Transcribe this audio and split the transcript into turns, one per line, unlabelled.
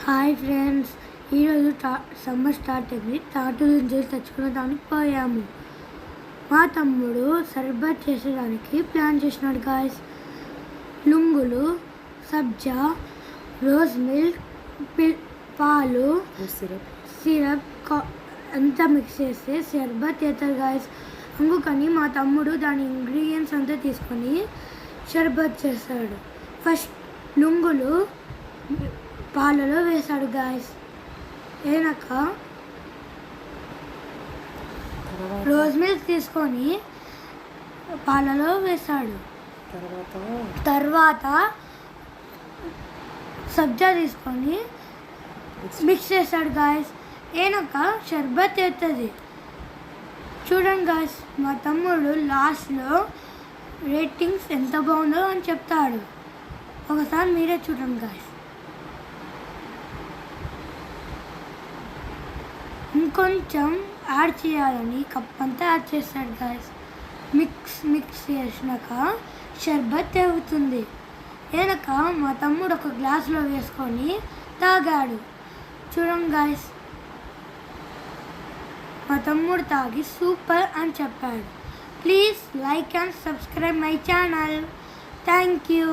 Hi friends, ఈరోజు summer start అయింది. తాటు నుంచి తెచ్చుకునేదానికి పోయాము. మా తమ్ముడు సర్బత్ చేసేదానికి ప్లాన్ చేసినాడు గాయస్. లుంగులు, సబ్జా, రోజ్ మిల్క్, పాలు, సిరప్ అంతా మిక్స్ చేస్తే షర్బత్ చేస్తారు గాయస్. అందుకని మా తమ్ముడు దాని ఇంగ్రీడియంట్స్ అంతా తీసుకొని షర్బత్ చేస్తాడు. ఫస్ట్ లుంగులు పాలలో వేసాడు గాయస్. అయినాక రోజ్ మిల్క్ తీసుకొని పాలలో వేసాడు. తర్వాత సబ్జా తీసుకొని మిక్స్ చేస్తాడు గాయస్. అయినాక షర్బత్ అవుతుంది. చూడండి గాయస్, మా తమ్ముడు లాస్ట్లో రేటింగ్స్ ఎంత బాగుందో అని చెప్తాడు. ఒకసారి మీరే చూడండి గాయస్. ఇంకొంచెం యాడ్ చేయాలని కప్ అంతా యాడ్ చేస్తాడు గాయస్. మిక్స్ చేసినాక షర్బత్ అవుతుంది. వెనక మా తమ్ముడు ఒక గ్లాసులో వేసుకొని తాగాడు. చూడండి గాయస్, మా తమ్ముడు తాగి సూపర్ అని చెప్పాడు. Please like and subscribe my channel. Thank you.